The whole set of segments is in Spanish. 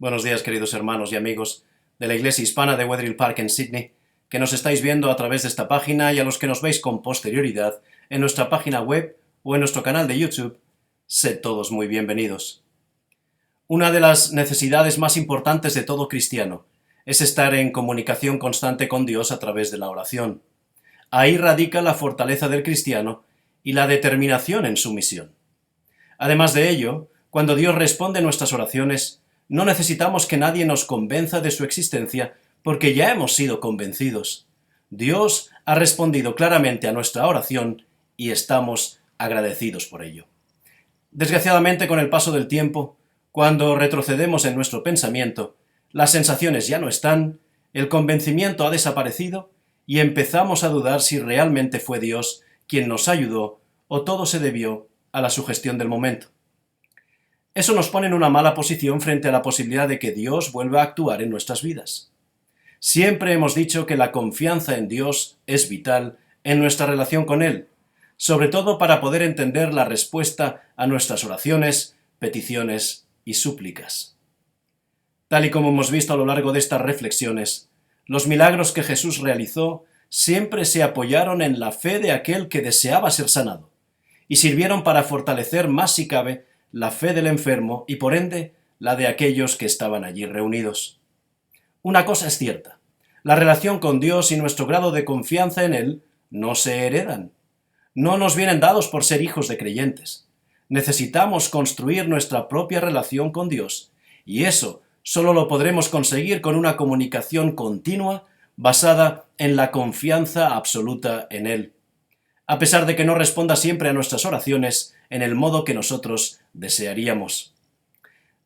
Buenos días, queridos hermanos y amigos de la Iglesia Hispana de Wetherill Park en Sydney, que nos estáis viendo a través de esta página y a los que nos veis con posterioridad en nuestra página web o en nuestro canal de YouTube. Sed todos muy bienvenidos. Una de las necesidades más importantes de todo cristiano es estar en comunicación constante con Dios a través de la oración. Ahí radica la fortaleza del cristiano y la determinación en su misión. Además de ello, cuando Dios responde nuestras oraciones, no necesitamos que nadie nos convenza de su existencia porque ya hemos sido convencidos. Dios ha respondido claramente a nuestra oración y estamos agradecidos por ello. Desgraciadamente, con el paso del tiempo, cuando retrocedemos en nuestro pensamiento, las sensaciones ya no están, el convencimiento ha desaparecido y empezamos a dudar si realmente fue Dios quien nos ayudó o todo se debió a la sugestión del momento. Eso nos pone en una mala posición frente a la posibilidad de que Dios vuelva a actuar en nuestras vidas. Siempre hemos dicho que la confianza en Dios es vital en nuestra relación con Él, sobre todo para poder entender la respuesta a nuestras oraciones, peticiones y súplicas. Tal y como hemos visto a lo largo de estas reflexiones, los milagros que Jesús realizó siempre se apoyaron en la fe de aquel que deseaba ser sanado, y sirvieron para fortalecer más si cabe la fe del enfermo y por ende la de aquellos que estaban allí reunidos. Una cosa es cierta, la relación con Dios y nuestro grado de confianza en Él no se heredan. No nos vienen dados por ser hijos de creyentes. Necesitamos construir nuestra propia relación con Dios, y eso solo lo podremos conseguir con una comunicación continua basada en la confianza absoluta en Él, a pesar de que no responda siempre a nuestras oraciones en el modo que nosotros desearíamos.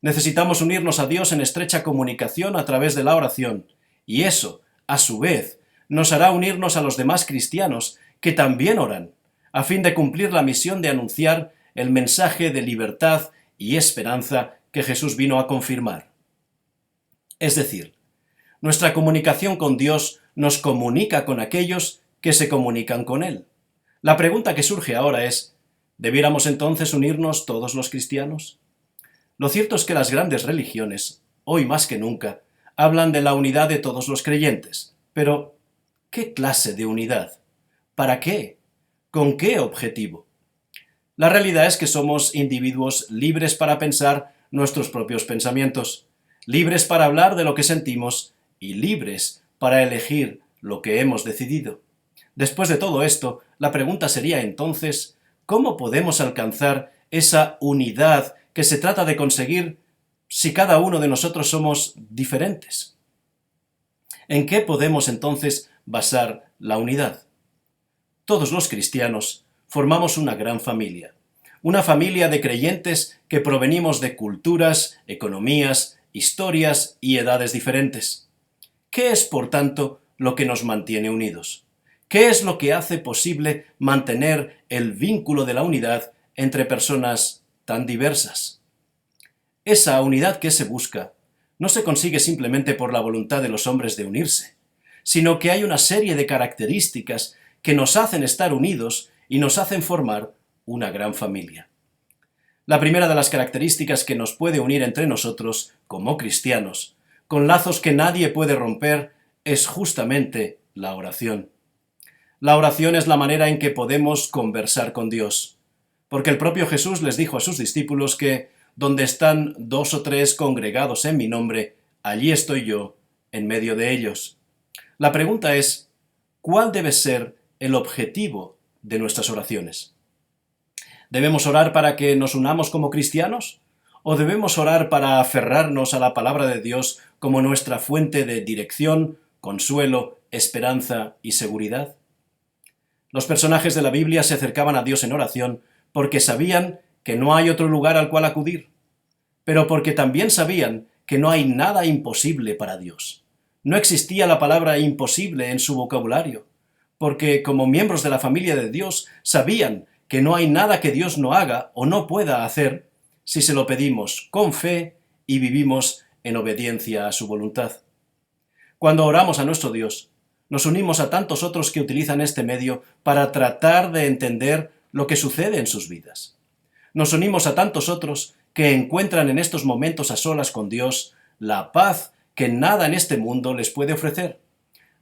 Necesitamos unirnos a Dios en estrecha comunicación a través de la oración, y eso, a su vez, nos hará unirnos a los demás cristianos que también oran, a fin de cumplir la misión de anunciar el mensaje de libertad y esperanza que Jesús vino a confirmar. Es decir, nuestra comunicación con Dios nos comunica con aquellos que se comunican con Él. La pregunta que surge ahora es, ¿debiéramos entonces unirnos todos los cristianos? Lo cierto es que las grandes religiones, hoy más que nunca, hablan de la unidad de todos los creyentes. Pero, ¿qué clase de unidad? ¿Para qué? ¿Con qué objetivo? La realidad es que somos individuos libres para pensar nuestros propios pensamientos, libres para hablar de lo que sentimos y libres para elegir lo que hemos decidido. Después de todo esto, la pregunta sería entonces, ¿cómo podemos alcanzar esa unidad que se trata de conseguir si cada uno de nosotros somos diferentes? ¿En qué podemos entonces basar la unidad? Todos los cristianos formamos una gran familia, una familia de creyentes que provenimos de culturas, economías, historias y edades diferentes. ¿Qué es, por tanto, lo que nos mantiene unidos? ¿Qué es lo que hace posible mantener el vínculo de la unidad entre personas tan diversas? Esa unidad que se busca no se consigue simplemente por la voluntad de los hombres de unirse, sino que hay una serie de características que nos hacen estar unidos y nos hacen formar una gran familia. La primera de las características que nos puede unir entre nosotros, como cristianos, con lazos que nadie puede romper, es justamente la oración. La oración es la manera en que podemos conversar con Dios, porque el propio Jesús les dijo a sus discípulos que donde están 2 o 3 congregados en mi nombre, allí estoy yo, en medio de ellos. La pregunta es, ¿cuál debe ser el objetivo de nuestras oraciones? ¿Debemos orar para que nos unamos como cristianos? ¿O debemos orar para aferrarnos a la palabra de Dios como nuestra fuente de dirección, consuelo, esperanza y seguridad? Los personajes de la Biblia se acercaban a Dios en oración porque sabían que no hay otro lugar al cual acudir, pero porque también sabían que no hay nada imposible para Dios. No existía la palabra imposible en su vocabulario, porque como miembros de la familia de Dios sabían que no hay nada que Dios no haga o no pueda hacer si se lo pedimos con fe y vivimos en obediencia a su voluntad. Cuando oramos a nuestro Dios, nos unimos a tantos otros que utilizan este medio para tratar de entender lo que sucede en sus vidas. Nos unimos a tantos otros que encuentran en estos momentos a solas con Dios la paz que nada en este mundo les puede ofrecer.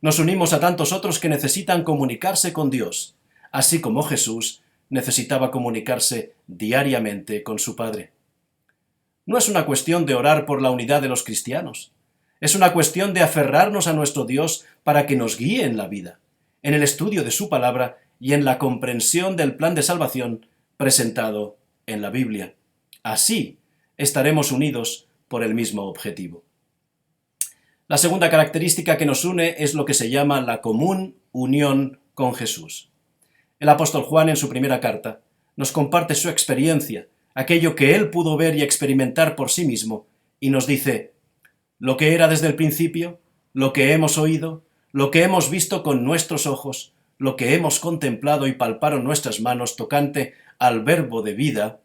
Nos unimos a tantos otros que necesitan comunicarse con Dios, así como Jesús necesitaba comunicarse diariamente con su Padre. No es una cuestión de orar por la unidad de los cristianos. Es una cuestión de aferrarnos a nuestro Dios para que nos guíe en la vida, en el estudio de su palabra y en la comprensión del plan de salvación presentado en la Biblia. Así estaremos unidos por el mismo objetivo. La segunda característica que nos une es lo que se llama la común unión con Jesús. El apóstol Juan, en su primera carta, nos comparte su experiencia, aquello que él pudo ver y experimentar por sí mismo, y nos dice: lo que era desde el principio, lo que hemos oído, lo que hemos visto con nuestros ojos, lo que hemos contemplado y palparon nuestras manos tocante al verbo de vida,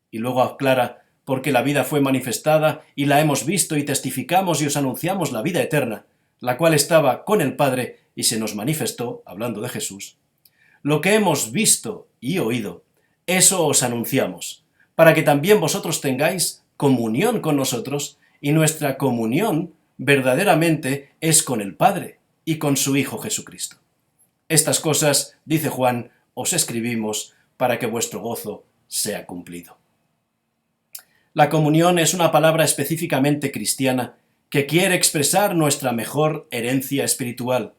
y luego aclara: porque la vida fue manifestada y la hemos visto y testificamos y os anunciamos la vida eterna, la cual estaba con el Padre y se nos manifestó, hablando de Jesús. Lo que hemos visto y oído, eso os anunciamos, para que también vosotros tengáis comunión con nosotros, y nuestra comunión verdaderamente es con el Padre y con su Hijo Jesucristo. Estas cosas, dice Juan, os escribimos para que vuestro gozo sea cumplido. La comunión es una palabra específicamente cristiana que quiere expresar nuestra mejor herencia espiritual,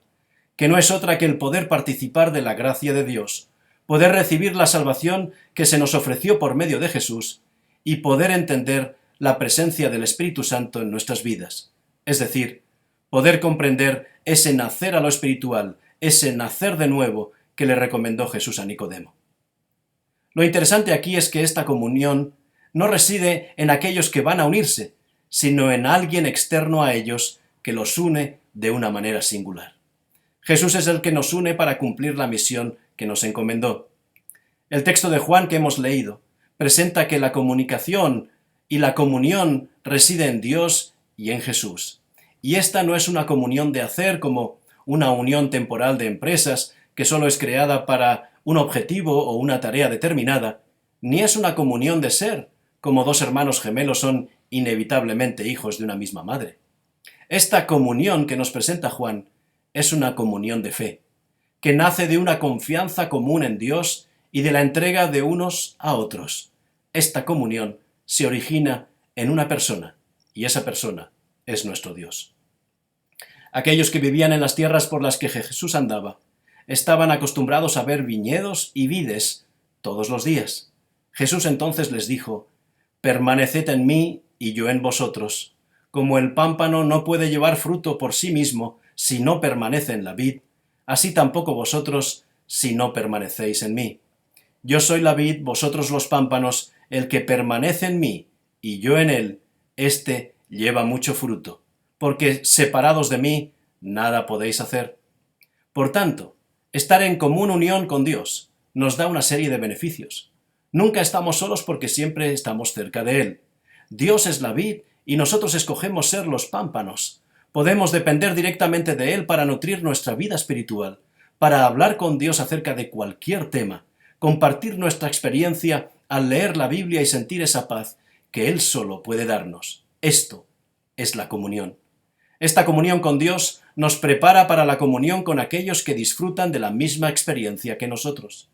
que no es otra que el poder participar de la gracia de Dios, poder recibir la salvación que se nos ofreció por medio de Jesús y poder entender la presencia del Espíritu Santo en nuestras vidas, es decir, poder comprender ese nacer a lo espiritual, ese nacer de nuevo que le recomendó Jesús a Nicodemo. Lo interesante aquí es que esta comunión no reside en aquellos que van a unirse, sino en alguien externo a ellos que los une de una manera singular. Jesús es el que nos une para cumplir la misión que nos encomendó. El texto de Juan que hemos leído presenta que la comunicación y la comunión reside en Dios y en Jesús. Y esta no es una comunión de hacer como una unión temporal de empresas que solo es creada para un objetivo o una tarea determinada, ni es una comunión de ser, como dos hermanos gemelos son inevitablemente hijos de una misma madre. Esta comunión que nos presenta Juan es una comunión de fe, que nace de una confianza común en Dios y de la entrega de unos a otros. Esta comunión se origina en una persona, y esa persona es nuestro Dios. Aquellos que vivían en las tierras por las que Jesús andaba estaban acostumbrados a ver viñedos y vides todos los días. Jesús entonces les dijo: permaneced en mí y yo en vosotros. Como el pámpano no puede llevar fruto por sí mismo si no permanece en la vid, así tampoco vosotros si no permanecéis en mí. Yo soy la vid, vosotros los pámpanos. El que permanece en mí y yo en él, éste lleva mucho fruto, porque separados de mí nada podéis hacer. Por tanto, estar en común unión con Dios nos da una serie de beneficios. Nunca estamos solos porque siempre estamos cerca de Él. Dios es la vid y nosotros escogemos ser los pámpanos. Podemos depender directamente de Él para nutrir nuestra vida espiritual, para hablar con Dios acerca de cualquier tema, compartir nuestra experiencia al leer la Biblia y sentir esa paz que Él solo puede darnos. Esto es la comunión. Esta comunión con Dios nos prepara para la comunión con aquellos que disfrutan de la misma experiencia que nosotros.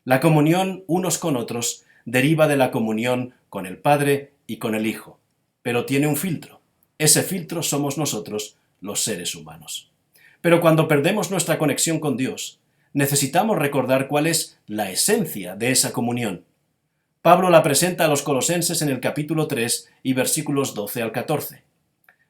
La comunión unos con otros deriva de la comunión con el Padre y con el Hijo, pero tiene un filtro. Ese filtro somos nosotros, los seres humanos. Pero cuando perdemos nuestra conexión con Dios, necesitamos recordar cuál es la esencia de esa comunión. Pablo la presenta a los colosenses en el capítulo 3 y versículos 12 al 14.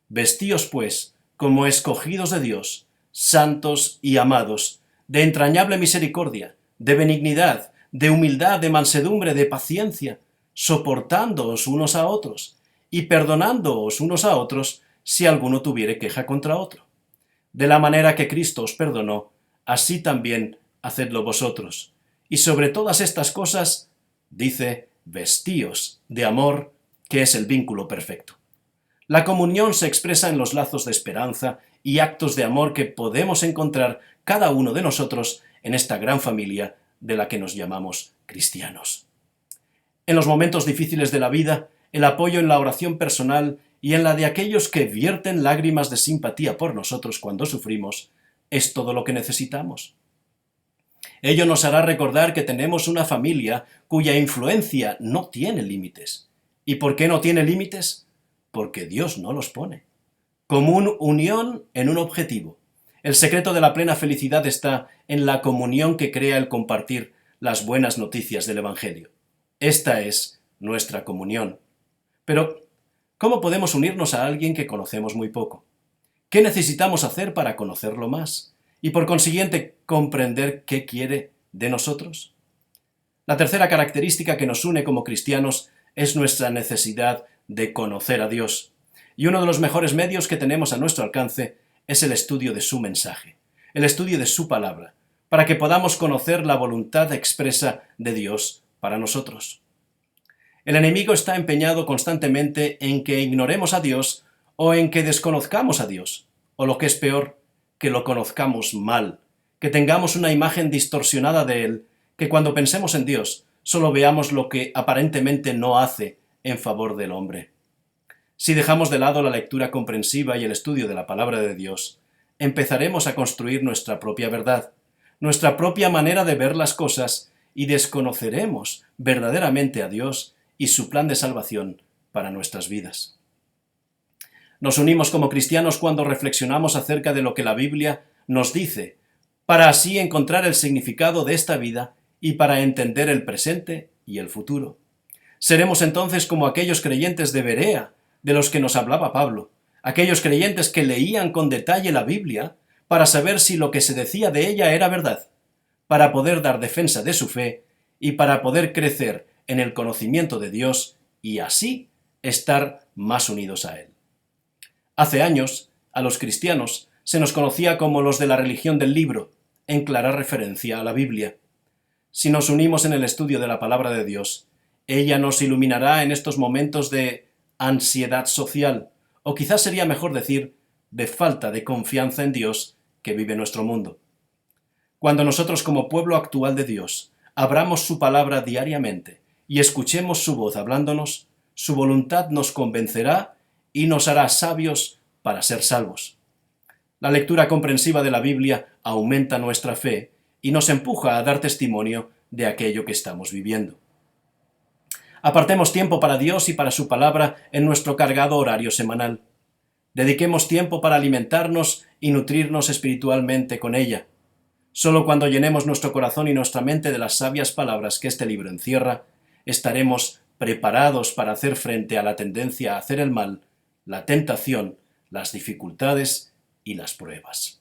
Vestíos, pues, como escogidos de Dios, santos y amados, de entrañable misericordia, de benignidad, de humildad, de mansedumbre, de paciencia, soportándoos unos a otros, y perdonándoos unos a otros, si alguno tuviere queja contra otro. De la manera que Cristo os perdonó, así también hacedlo vosotros. Y sobre todas estas cosas, dice, vestíos de amor, que es el vínculo perfecto. La comunión se expresa en los lazos de esperanza y actos de amor que podemos encontrar cada uno de nosotros en esta gran familia de la que nos llamamos cristianos. En los momentos difíciles de la vida, el apoyo en la oración personal y en la de aquellos que vierten lágrimas de simpatía por nosotros cuando sufrimos, es todo lo que necesitamos. Ello nos hará recordar que tenemos una familia cuya influencia no tiene límites. ¿Y por qué no tiene límites? Porque Dios no los pone. Común unión en un objetivo. El secreto de la plena felicidad está en la comunión que crea el compartir las buenas noticias del Evangelio. Esta es nuestra comunión. Pero, ¿cómo podemos unirnos a alguien que conocemos muy poco? ¿Qué necesitamos hacer para conocerlo más? Y por consiguiente, comprender qué quiere de nosotros. La tercera característica que nos une como cristianos es nuestra necesidad de conocer a Dios. Y uno de los mejores medios que tenemos a nuestro alcance es el estudio de su mensaje, el estudio de su palabra, para que podamos conocer la voluntad expresa de Dios para nosotros. El enemigo está empeñado constantemente en que ignoremos a Dios o en que desconozcamos a Dios, o lo que es peor, que lo conozcamos mal, que tengamos una imagen distorsionada de Él, que cuando pensemos en Dios solo veamos lo que aparentemente no hace en favor del hombre. Si dejamos de lado la lectura comprensiva y el estudio de la palabra de Dios, empezaremos a construir nuestra propia verdad, nuestra propia manera de ver las cosas y desconoceremos verdaderamente a Dios y su plan de salvación para nuestras vidas. Nos unimos como cristianos cuando reflexionamos acerca de lo que la Biblia nos dice, para así encontrar el significado de esta vida y para entender el presente y el futuro. Seremos entonces como aquellos creyentes de Berea, de los que nos hablaba Pablo, aquellos creyentes que leían con detalle la Biblia para saber si lo que se decía de ella era verdad, para poder dar defensa de su fe y para poder crecer en el conocimiento de Dios y así estar más unidos a Él. Hace años, a los cristianos se nos conocía como los de la religión del libro, en clara referencia a la Biblia. Si nos unimos en el estudio de la palabra de Dios, ella nos iluminará en estos momentos de ansiedad social, o quizás sería mejor decir, de falta de confianza en Dios que vive nuestro mundo. Cuando nosotros como pueblo actual de Dios abramos su palabra diariamente y escuchemos su voz hablándonos, su voluntad nos convencerá y nos hará sabios para ser salvos. La lectura comprensiva de la Biblia aumenta nuestra fe y nos empuja a dar testimonio de aquello que estamos viviendo. Apartemos tiempo para Dios y para su palabra en nuestro cargado horario semanal. Dediquemos tiempo para alimentarnos y nutrirnos espiritualmente con ella. Solo cuando llenemos nuestro corazón y nuestra mente de las sabias palabras que este libro encierra, estaremos preparados para hacer frente a la tendencia a hacer el mal, la tentación, las dificultades y las pruebas.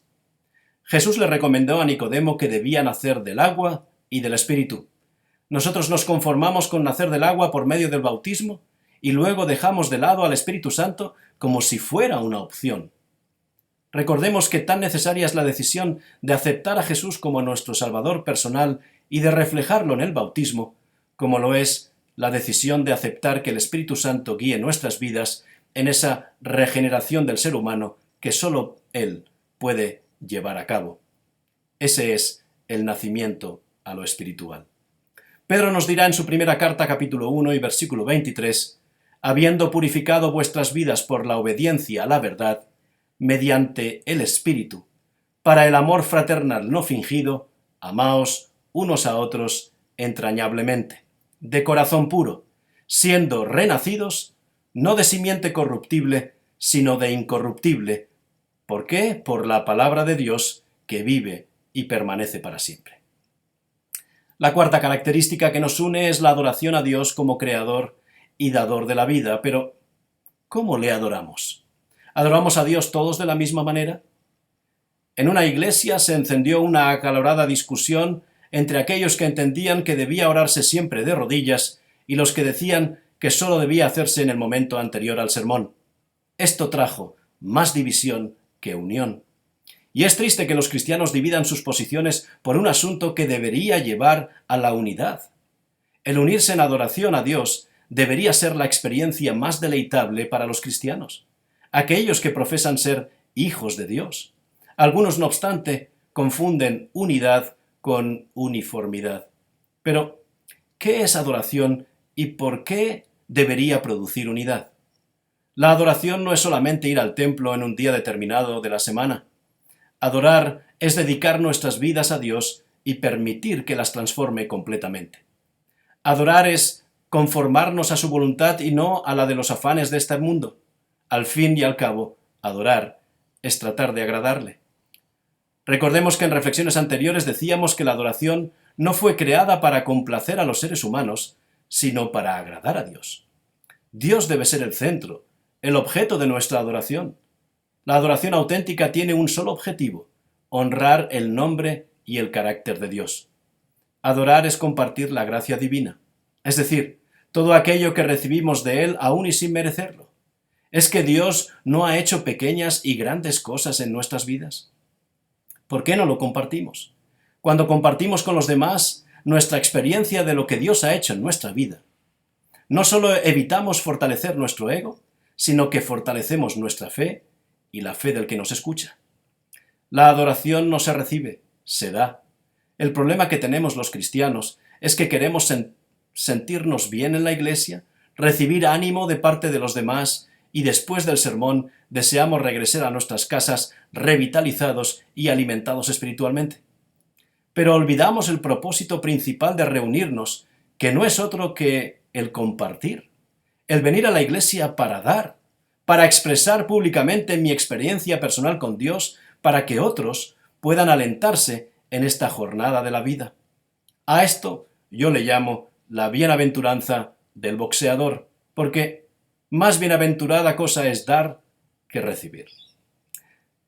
Jesús le recomendó a Nicodemo que debía nacer del agua y del Espíritu. Nosotros nos conformamos con nacer del agua por medio del bautismo y luego dejamos de lado al Espíritu Santo como si fuera una opción. Recordemos que tan necesaria es la decisión de aceptar a Jesús como nuestro Salvador personal y de reflejarlo en el bautismo, como lo es la decisión de aceptar que el Espíritu Santo guíe nuestras vidas en esa regeneración del ser humano que solo Él puede llevar a cabo. Ese es el nacimiento a lo espiritual. Pedro nos dirá en su primera carta, capítulo 1 y versículo 23, habiendo purificado vuestras vidas por la obediencia a la verdad, mediante el Espíritu, para el amor fraternal no fingido, amaos unos a otros entrañablemente, de corazón puro, siendo renacidos, no de simiente corruptible, sino de incorruptible. ¿Por qué? Por la palabra de Dios que vive y permanece para siempre. La cuarta característica que nos une es la adoración a Dios como creador y dador de la vida. Pero, ¿cómo le adoramos? ¿Adoramos a Dios todos de la misma manera? En una iglesia se encendió una acalorada discusión entre aquellos que entendían que debía orarse siempre de rodillas y los que decían que solo debía hacerse en el momento anterior al sermón. Esto trajo más división que unión. Y es triste que los cristianos dividan sus posiciones por un asunto que debería llevar a la unidad. El unirse en adoración a Dios debería ser la experiencia más deleitable para los cristianos, aquellos que profesan ser hijos de Dios. Algunos, no obstante, confunden unidad con uniformidad. Pero, ¿qué es adoración y por qué debería producir unidad? La adoración no es solamente ir al templo en un día determinado de la semana. Adorar es dedicar nuestras vidas a Dios y permitir que las transforme completamente. Adorar es conformarnos a su voluntad y no a la de los afanes de este mundo. Al fin y al cabo, adorar es tratar de agradarle. Recordemos que en reflexiones anteriores decíamos que la adoración no fue creada para complacer a los seres humanos, sino para agradar a Dios. Dios debe ser el centro, el objeto de nuestra adoración. La adoración auténtica tiene un solo objetivo: honrar el nombre y el carácter de Dios. Adorar es compartir la gracia divina, es decir, todo aquello que recibimos de Él aún y sin merecerlo. ¿Es que Dios no ha hecho pequeñas y grandes cosas en nuestras vidas? ¿Por qué no lo compartimos? Cuando compartimos con los demás nuestra experiencia de lo que Dios ha hecho en nuestra vida, no solo evitamos fortalecer nuestro ego, sino que fortalecemos nuestra fe y la fe del que nos escucha. La adoración no se recibe, se da. El problema que tenemos los cristianos es que queremos sentirnos bien en la iglesia, recibir ánimo de parte de los demás y después del sermón deseamos regresar a nuestras casas revitalizados y alimentados espiritualmente. Pero olvidamos el propósito principal de reunirnos, que no es otro que el compartir, el venir a la iglesia para dar, para expresar públicamente mi experiencia personal con Dios, para que otros puedan alentarse en esta jornada de la vida. A esto yo le llamo la bienaventuranza del boxeador, porque más bienaventurada cosa es dar que recibir.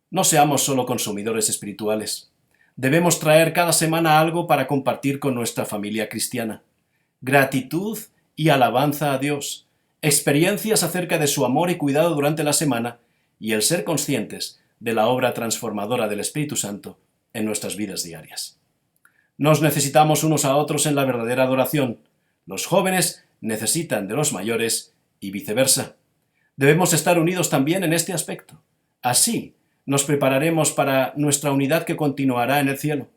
No seamos solo consumidores espirituales. Debemos traer cada semana algo para compartir con nuestra familia cristiana. Gratitud y alabanza a Dios, experiencias acerca de su amor y cuidado durante la semana y el ser conscientes de la obra transformadora del Espíritu Santo en nuestras vidas diarias. Nos necesitamos unos a otros en la verdadera adoración. Los jóvenes necesitan de los mayores y viceversa. Debemos estar unidos también en este aspecto. Así nos prepararemos para nuestra unidad que continuará en el cielo.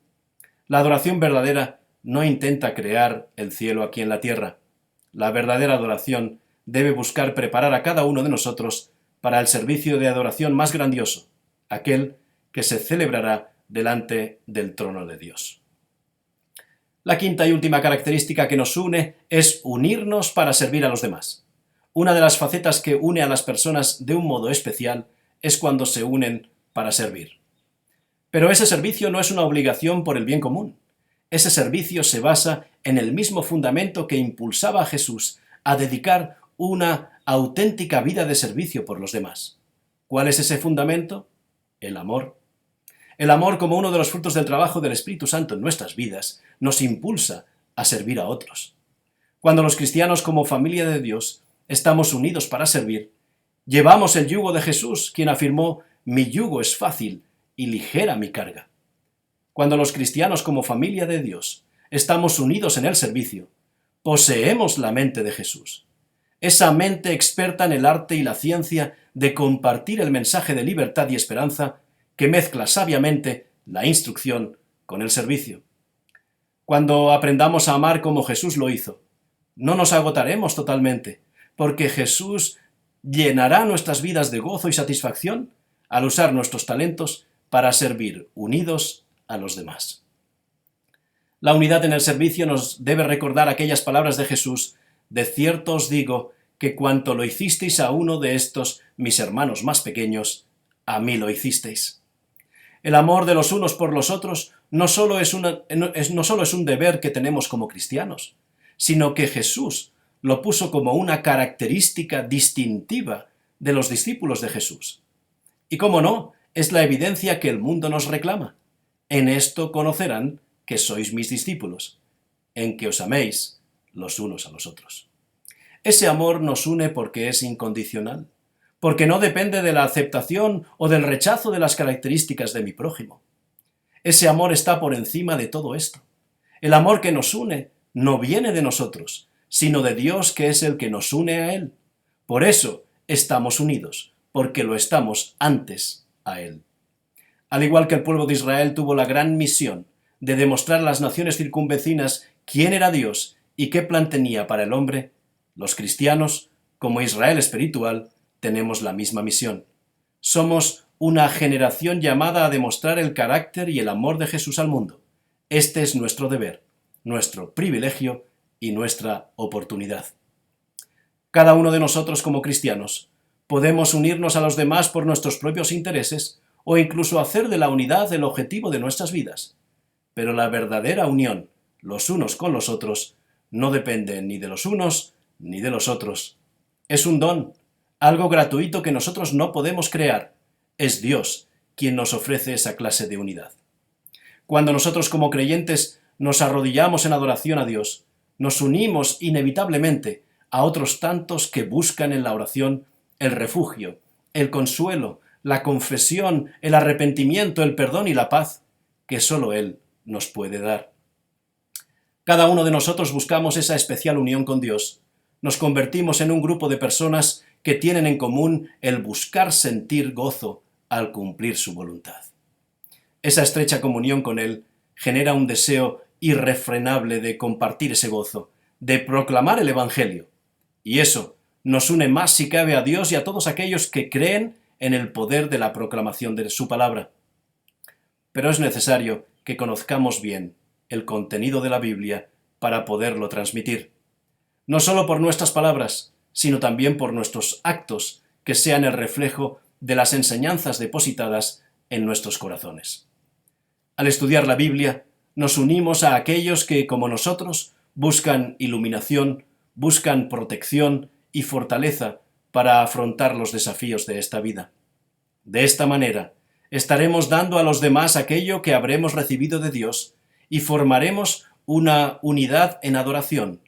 La adoración verdadera no intenta crear el cielo aquí en la tierra. La verdadera adoración debe buscar preparar a cada uno de nosotros para el servicio de adoración más grandioso, aquel que se celebrará delante del trono de Dios. La quinta y última característica que nos une es unirnos para servir a los demás. Una de las facetas que une a las personas de un modo especial es cuando se unen para servir. Pero ese servicio no es una obligación por el bien común. Ese servicio se basa en el mismo fundamento que impulsaba a Jesús a dedicar una auténtica vida de servicio por los demás. ¿Cuál es ese fundamento? El amor. El amor, como uno de los frutos del trabajo del Espíritu Santo en nuestras vidas, nos impulsa a servir a otros. Cuando los cristianos, como familia de Dios, estamos unidos para servir, llevamos el yugo de Jesús, quien afirmó: «Mi yugo es fácil y ligera mi carga». Cuando los cristianos, como familia de Dios, estamos unidos en el servicio, poseemos la mente de Jesús. Esa mente experta en el arte y la ciencia de compartir el mensaje de libertad y esperanza que mezcla sabiamente la instrucción con el servicio. Cuando aprendamos a amar como Jesús lo hizo, no nos agotaremos totalmente, porque Jesús llenará nuestras vidas de gozo y satisfacción al usar nuestros talentos para servir unidos a los demás. La unidad en el servicio nos debe recordar aquellas palabras de Jesús: «De cierto os digo que cuanto lo hicisteis a uno de estos mis hermanos más pequeños, a mí lo hicisteis». El amor de los unos por los otros no solo es un deber que tenemos como cristianos, sino que Jesús lo puso como una característica distintiva de los discípulos de Jesús. Y cómo no, es la evidencia que el mundo nos reclama. En esto conocerán que sois mis discípulos, en que os améis los unos a los otros. Ese amor nos une porque es incondicional, porque no depende de la aceptación o del rechazo de las características de mi prójimo. Ese amor está por encima de todo esto. El amor que nos une no viene de nosotros, sino de Dios, que es el que nos une a Él. Por eso estamos unidos, porque lo estamos antes a Él. Al igual que el pueblo de Israel tuvo la gran misión de demostrar a las naciones circunvecinas quién era Dios y qué plan tenía para el hombre, los cristianos, como Israel espiritual, tenemos la misma misión. Somos una generación llamada a demostrar el carácter y el amor de Jesús al mundo. Este es nuestro deber, nuestro privilegio y nuestra oportunidad. Cada uno de nosotros como cristianos podemos unirnos a los demás por nuestros propios intereses o incluso hacer de la unidad el objetivo de nuestras vidas. Pero la verdadera unión, los unos con los otros, no depende ni de los unos ni de los otros. Es un don, algo gratuito que nosotros no podemos crear. Es Dios quien nos ofrece esa clase de unidad. Cuando nosotros como creyentes nos arrodillamos en adoración a Dios, nos unimos inevitablemente a otros tantos que buscan en la oración el refugio, el consuelo, la confesión, el arrepentimiento, el perdón y la paz que solo Él nos puede dar. Cada uno de nosotros buscamos esa especial unión con Dios. Nos convertimos en un grupo de personas que tienen en común el buscar sentir gozo al cumplir su voluntad. Esa estrecha comunión con Él genera un deseo irrefrenable de compartir ese gozo, de proclamar el Evangelio. Y eso nos une más si cabe a Dios y a todos aquellos que creen en el poder de la proclamación de su palabra. Pero es necesario que conozcamos bien el contenido de la Biblia para poderlo transmitir. No solo por nuestras palabras, sino también por nuestros actos que sean el reflejo de las enseñanzas depositadas en nuestros corazones. Al estudiar la Biblia, nos unimos a aquellos que, como nosotros, buscan iluminación, buscan protección y fortaleza para afrontar los desafíos de esta vida. De esta manera, estaremos dando a los demás aquello que habremos recibido de Dios y formaremos una unidad en adoración,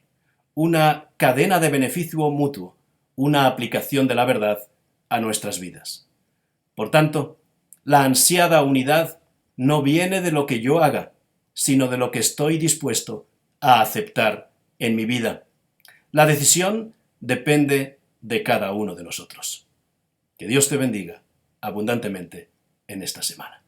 una cadena de beneficio mutuo, una aplicación de la verdad a nuestras vidas. Por tanto, la ansiada unidad no viene de lo que yo haga, sino de lo que estoy dispuesto a aceptar en mi vida. La decisión depende de cada uno de nosotros. Que Dios te bendiga abundantemente en esta semana.